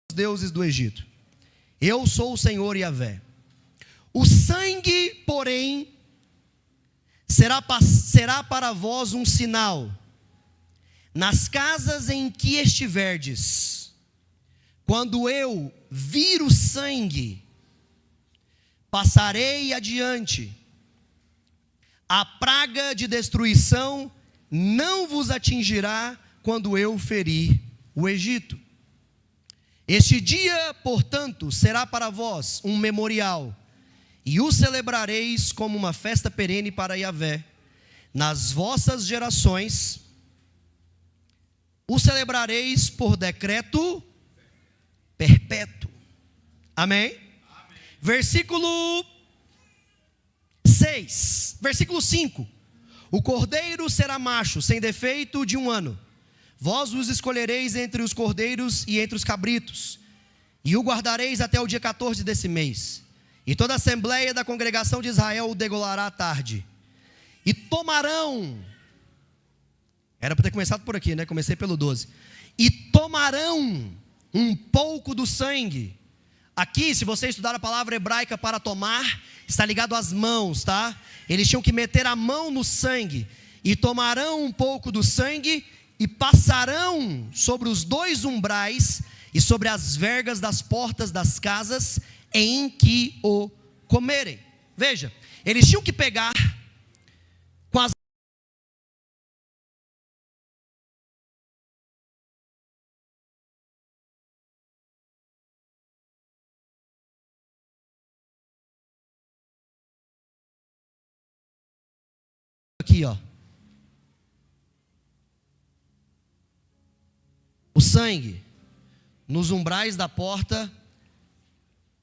Os deuses do Egito. Eu sou o Senhor Yahvé. O sangue, porém, será para vós um sinal nas casas em que estiverdes. Quando eu vir o sangue, passarei adiante. A praga de destruição não vos atingirá quando eu ferir o Egito. Este dia, portanto, será para vós um memorial, e o celebrareis como uma festa perene para Yahvé. Nas vossas gerações, o celebrareis por decreto perpétuo. Amém? Amém. Versículo 6, versículo 5. O cordeiro será macho, sem defeito, de 1 ano. Vós os escolhereis entre os cordeiros e entre os cabritos, e o guardareis até o dia 14 desse mês. E toda a assembleia da congregação de Israel o degolará à tarde. E tomarão, era para ter começado por aqui, né? Comecei pelo 12. E tomarão um pouco do sangue. Aqui, se você estudar a palavra hebraica para tomar, está ligado às mãos, tá? Eles tinham que meter a mão no sangue. E tomarão um pouco do sangue e passarão sobre os 2 umbrais e sobre as vergas das portas das casas em que o comerem. Veja, eles tinham que pegar com as Aqui, ó. O sangue nos umbrais da porta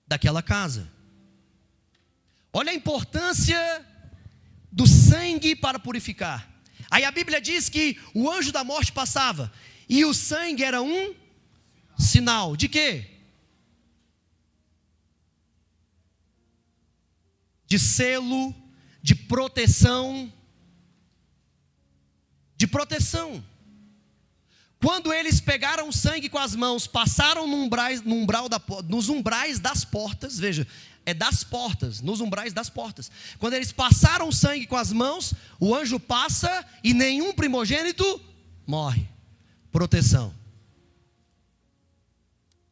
daquela casa. Olha a importância do sangue para purificar. Aí a Bíblia diz que o anjo da morte passava, e o sangue era um sinal. De quê? De selo, de proteção. De proteção. Quando eles pegaram o sangue com as mãos, passaram nos umbrais das portas, veja, é das portas, nos umbrais das portas. Quando eles passaram o sangue com as mãos, o anjo passa e nenhum primogênito morre. Proteção.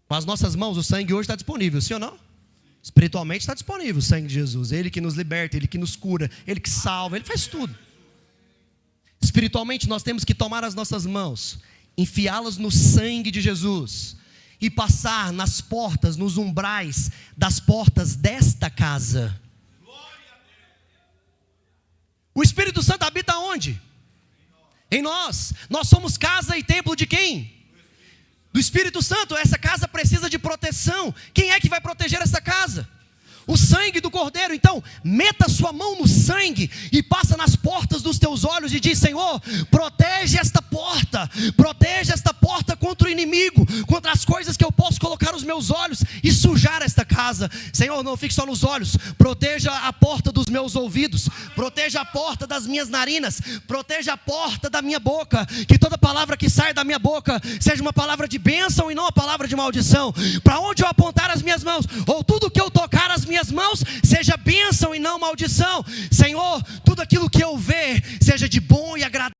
Com as nossas mãos, o sangue hoje está disponível, sim ou não? Espiritualmente está disponível o sangue de Jesus. Ele que nos liberta, Ele que nos cura, Ele que salva, Ele faz tudo. Espiritualmente nós temos que tomar as nossas mãos, enfiá-las no sangue de Jesus e passar nas portas, nos umbrais das portas desta casa. O Espírito Santo habita onde? Em nós. Nós somos casa e templo de quem? Do Espírito Santo. Essa casa precisa de proteção. Quem é que vai proteger essa casa? O sangue do Cordeiro. Então, meta sua mão no sangue e passa nas portas dos teus olhos e diz: Senhor, protege esta porta contra o inimigo, contra as coisas que eu posso colocar os meus olhos e sujar esta casa. Senhor, não fique só nos olhos, proteja a porta dos meus ouvidos, proteja a porta das minhas narinas, proteja a porta da minha boca, que toda palavra que sai da minha boca seja uma palavra de bênção e não uma palavra de maldição. Para onde eu apontar as minhas mãos, ou tudo que eu tocar as minhas mãos, seja bênção e não maldição. Senhor, tudo aquilo que eu ver, seja de bom e agradável.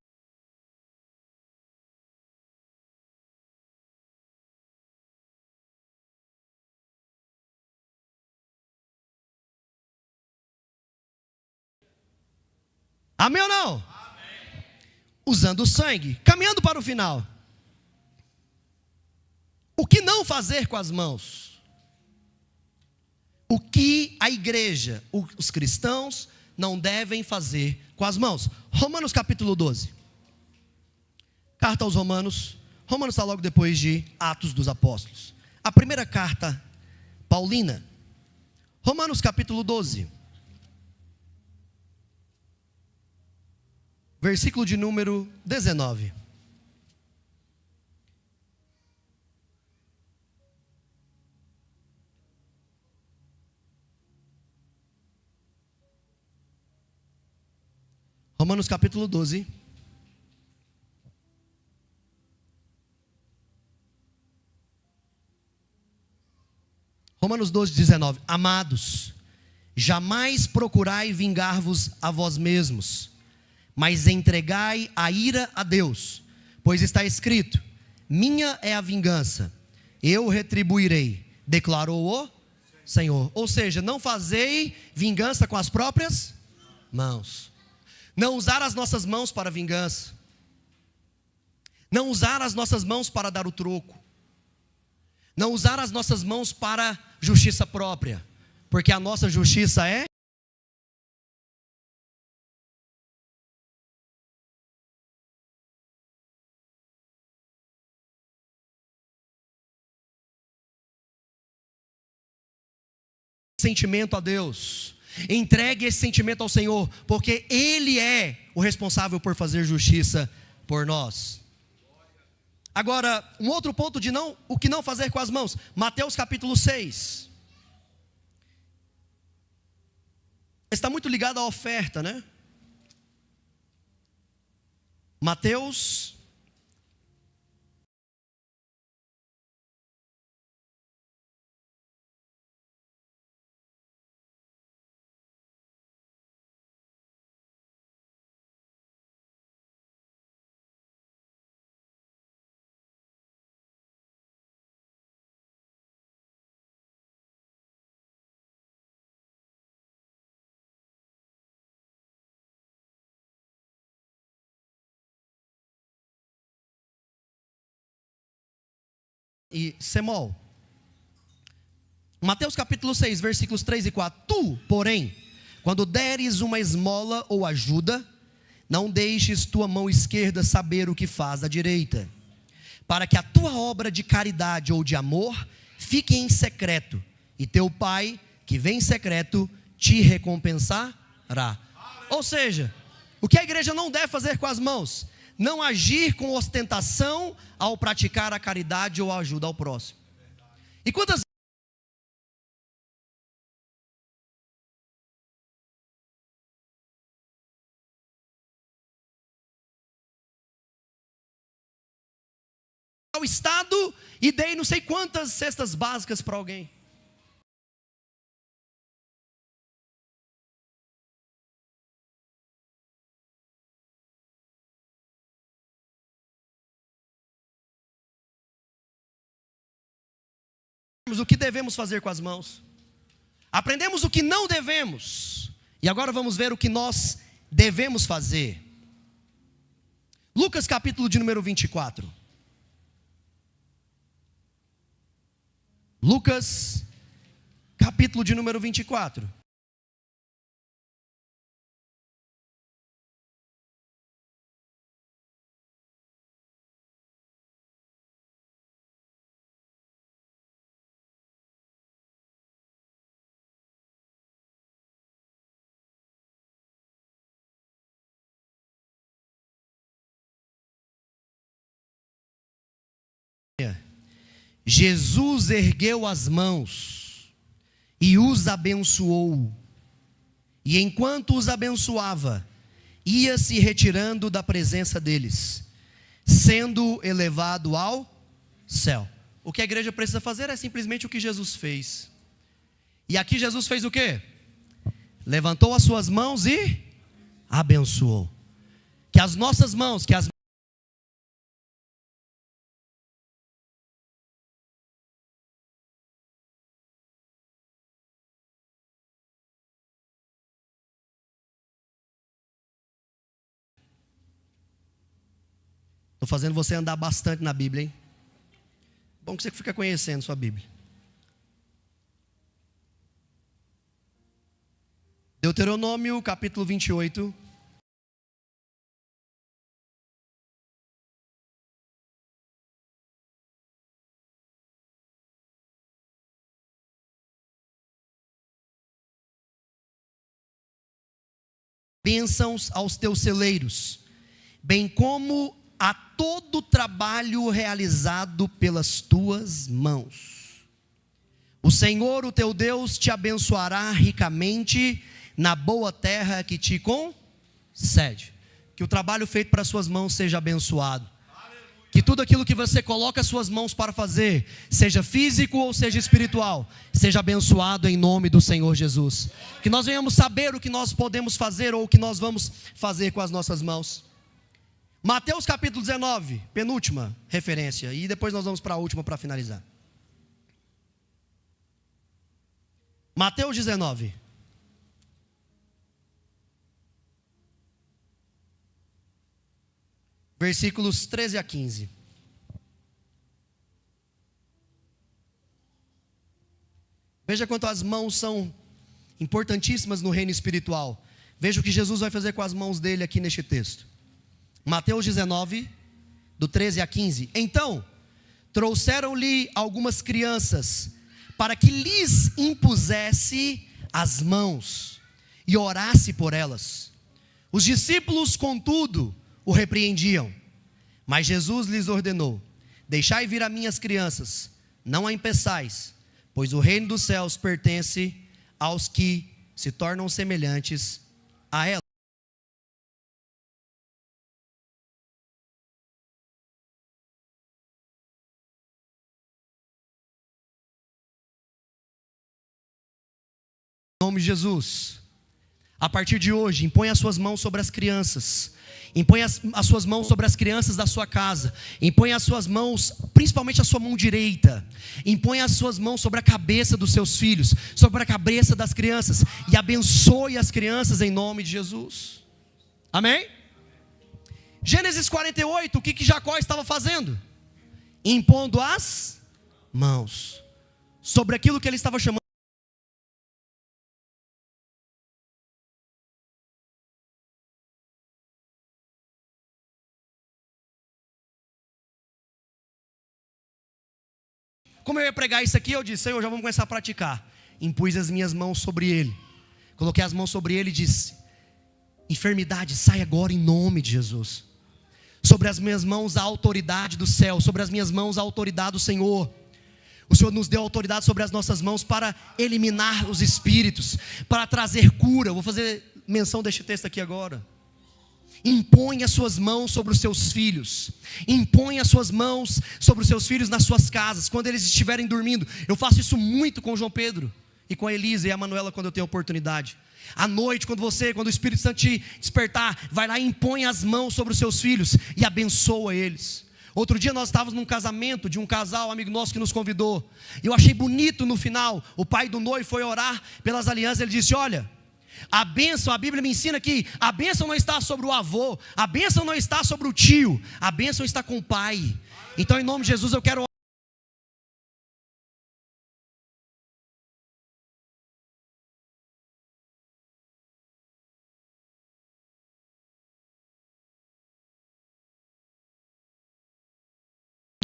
Amém ou não? Amém. Usando o sangue, caminhando para o final. O que não fazer com as mãos? O que a igreja, os cristãos, não devem fazer com as mãos? Romanos capítulo 12. Carta aos Romanos. Romanos está logo depois de Atos dos Apóstolos. A primeira carta paulina. Romanos capítulo 12. Versículo de número 19. Romanos capítulo 12. Romanos 12, 19. Amados, jamais procurai vingar-vos a vós mesmos, mas entregai a ira a Deus, pois está escrito: minha é a vingança, eu retribuirei, declarou o Senhor. Ou seja, não fazei vingança com as próprias mãos. Não usar as nossas mãos para vingança. Não usar as nossas mãos para dar o troco. Não usar as nossas mãos para justiça própria, porque a nossa justiça é sentimento a Deus. Entregue esse sentimento ao Senhor, porque Ele é o responsável por fazer justiça por nós. Agora, um outro ponto de o que não fazer com as mãos. Mateus capítulo 6. Está muito ligado à oferta, né? Mateus e Semol. Mateus capítulo 6, versículos 3 e 4. Tu, porém, quando deres uma esmola ou ajuda, não deixes tua mão esquerda saber o que faz a direita, para que a tua obra de caridade ou de amor fique em secreto, e teu pai, que vem em secreto, te recompensará. Ou seja, o que a igreja não deve fazer com as mãos? Não agir com ostentação ao praticar a caridade ou a ajuda ao próximo. E quantas ao Estado e dei não sei quantas cestas básicas para alguém. O que devemos fazer com as mãos. Aprendemos o que não devemos. E agora vamos ver o que nós devemos fazer. Lucas capítulo de número 24. Lucas capítulo de número 24. Jesus ergueu as mãos e os abençoou. E enquanto os abençoava, ia se retirando da presença deles, sendo elevado ao céu. O que a igreja precisa fazer é simplesmente o que Jesus fez. E aqui Jesus fez o quê? Levantou as suas mãos e abençoou. Que as nossas mãos, que as estou fazendo você andar bastante na Bíblia, hein? Bom que você fica conhecendo sua Bíblia. Deuteronômio capítulo 28. Bênçãos aos teus celeiros, bem como a todo trabalho realizado pelas tuas mãos. O Senhor, o teu Deus, te abençoará ricamente na boa terra que te concede. Que o trabalho feito para as suas mãos seja abençoado. Que tudo aquilo que você coloca as suas mãos para fazer, seja físico ou seja espiritual, seja abençoado em nome do Senhor Jesus. Que nós venhamos saber o que nós podemos fazer ou o que nós vamos fazer com as nossas mãos. Mateus capítulo 19, penúltima referência, e depois nós vamos para a última para finalizar. Mateus 19. Versículos 13 a 15. Veja quanto as mãos são importantíssimas no reino espiritual. Veja o que Jesus vai fazer com as mãos dele aqui neste texto. Mateus 19, do 13 a 15. Então, trouxeram-lhe algumas crianças, para que lhes impusesse as mãos, e orasse por elas. Os discípulos, contudo, o repreendiam. Mas Jesus lhes ordenou: deixai vir a minhas crianças, não a impeçais, pois o reino dos céus pertence aos que se tornam semelhantes a elas. Em nome de Jesus, a partir de hoje, impõe as suas mãos sobre as crianças, impõe as suas mãos sobre as crianças da sua casa, impõe as suas mãos, principalmente a sua mão direita, impõe as suas mãos sobre a cabeça dos seus filhos, sobre a cabeça das crianças, e abençoe as crianças em nome de Jesus, amém? Gênesis 48, o que Jacó estava fazendo? Impondo as mãos sobre aquilo que ele estava chamando Como eu ia pregar isso aqui, eu disse: Senhor, já vamos começar a praticar. Impus as minhas mãos sobre ele. Coloquei as mãos sobre ele e disse: enfermidade, sai agora em nome de Jesus. Sobre as minhas mãos a autoridade do céu, sobre as minhas mãos a autoridade do Senhor. O Senhor nos deu autoridade sobre as nossas mãos para eliminar os espíritos, para trazer cura. Eu vou fazer menção deste texto aqui agora. Impõe as suas mãos sobre os seus filhos. Impõe as suas mãos sobre os seus filhos nas suas casas, quando eles estiverem dormindo. Eu faço isso muito com o João Pedro e com a Elisa e a Manuela quando eu tenho oportunidade. À noite, quando o Espírito Santo te despertar, vai lá e impõe as mãos sobre os seus filhos e abençoa eles. Outro dia nós estávamos num casamento de um casal, amigo nosso que nos convidou. E eu achei bonito no final, o pai do noivo foi orar pelas alianças. Ele disse: olha, a bênção, a Bíblia me ensina que a bênção não está sobre o avô, a bênção não está sobre o tio, a bênção está com o pai. Então, em nome de Jesus, eu quero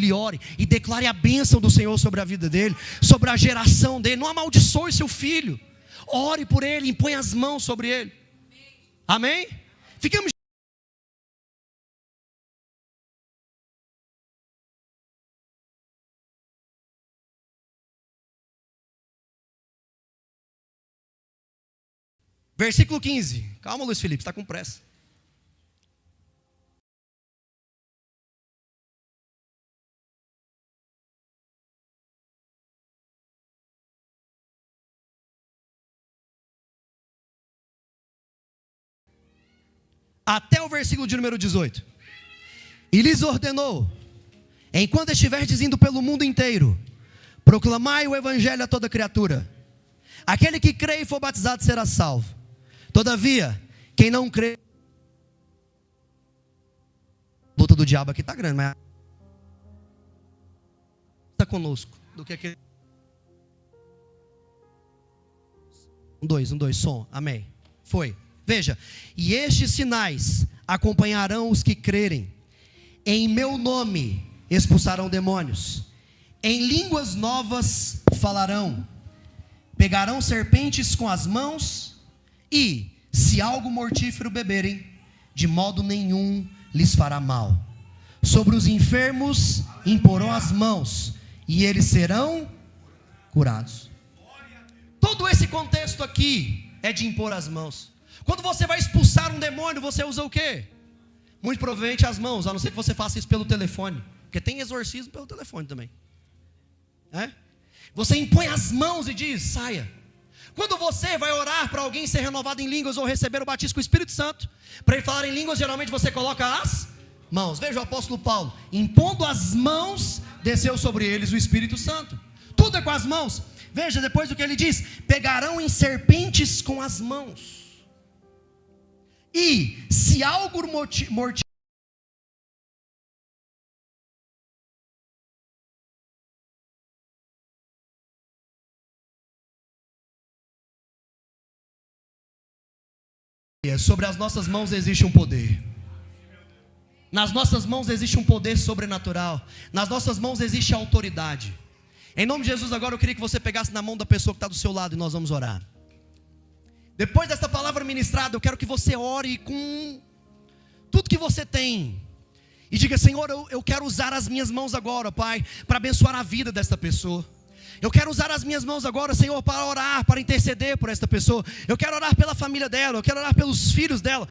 ele ore e declare a bênção do Senhor sobre a vida dele, sobre a geração dele. Não amaldiçoe seu filho. Ore por ele, impõe as mãos sobre ele. Amém? Ficamos. Versículo 15. Calma, Luiz Felipe, está com pressa. Até o versículo de número 18. E lhes ordenou: enquanto estiverdes indo pelo mundo inteiro, proclamai o evangelho a toda criatura. Aquele que crê e for batizado será salvo. Todavia, quem não crê... A luta do diabo aqui está grande, mas está conosco do que aquele... Um, dois, som, amém. Foi. Veja, e estes sinais acompanharão os que crerem. Em meu nome expulsarão demônios. Em línguas novas falarão. Pegarão serpentes com as mãos. E, se algo mortífero beberem, de modo nenhum lhes fará mal. Sobre os enfermos imporão as mãos, e eles serão curados. Todo esse contexto aqui é de impor as mãos. Quando você vai expulsar um demônio, você usa o quê? Muito provavelmente as mãos, a não ser que você faça isso pelo telefone. Porque tem exorcismo pelo telefone também. Você impõe as mãos e diz: saia. Quando você vai orar para alguém ser renovado em línguas ou receber o batismo com o Espírito Santo, para ele falar em línguas, geralmente você coloca as mãos. Veja o apóstolo Paulo, impondo as mãos, desceu sobre eles o Espírito Santo. Tudo é com as mãos. Veja depois o que ele diz: pegarão em serpentes com as mãos. E se algo mortífero sobre as nossas mãos existe um poder. Nas nossas mãos existe um poder sobrenatural. Nas nossas mãos existe autoridade. Em nome de Jesus, agora eu queria que você pegasse na mão da pessoa que está do seu lado e nós vamos orar. Depois desta palavra ministrada, eu quero que você ore com tudo que você tem. E diga: Senhor, eu quero usar as minhas mãos agora, Pai, para abençoar a vida desta pessoa. Eu quero usar as minhas mãos agora, Senhor, para orar, para interceder por esta pessoa. Eu quero orar pela família dela, eu quero orar pelos filhos dela.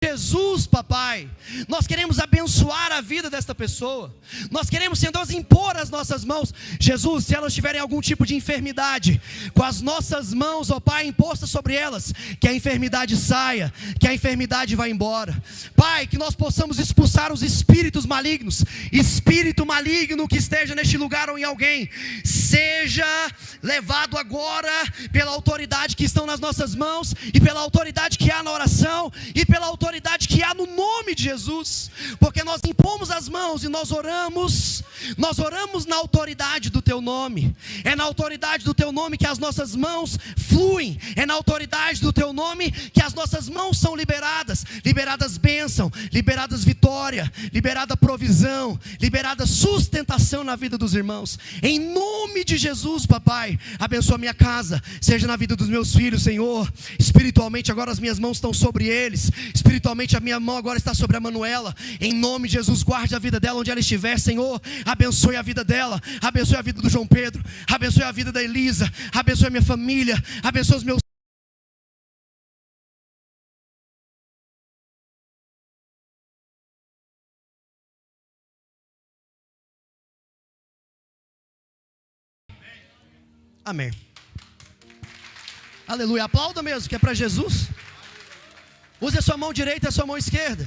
Jesus, papai, nós queremos abençoar a vida desta pessoa. Nós queremos, Senhor Deus, impor as nossas mãos. Jesus, se elas tiverem algum tipo de enfermidade, com as nossas mãos, ó Pai, impostas sobre elas, que a enfermidade saia, que a enfermidade vá embora. Pai, que nós possamos expulsar os espíritos espíritos malignos. Espírito maligno que esteja neste lugar ou em alguém, seja levado agora pela autoridade que estão nas nossas mãos, e pela autoridade que há na oração, e pela autoridade que há no nome de Jesus, porque nós impomos as mãos e nós oramos na autoridade do teu nome. É na autoridade do teu nome que as nossas mãos fluem, é na autoridade do teu nome que as nossas mãos são liberadas bênção, liberadas vitória, liberada provisão, liberada sustentação na vida dos irmãos. Em nome de Jesus, papai, abençoa a minha casa, seja na vida dos meus filhos, Senhor. Espiritualmente agora as minhas mãos estão sobre eles, espiritualmente a minha mão agora está sobre a Manuela. Em nome de Jesus, guarde a vida dela onde ela estiver, Senhor. Abençoe a vida dela, abençoe a vida do João Pedro, abençoe a vida da Elisa, abençoe a minha família, abençoe os meus. Amém. Aleluia. Aplauda mesmo, que é para Jesus. Use a sua mão direita e a sua mão esquerda.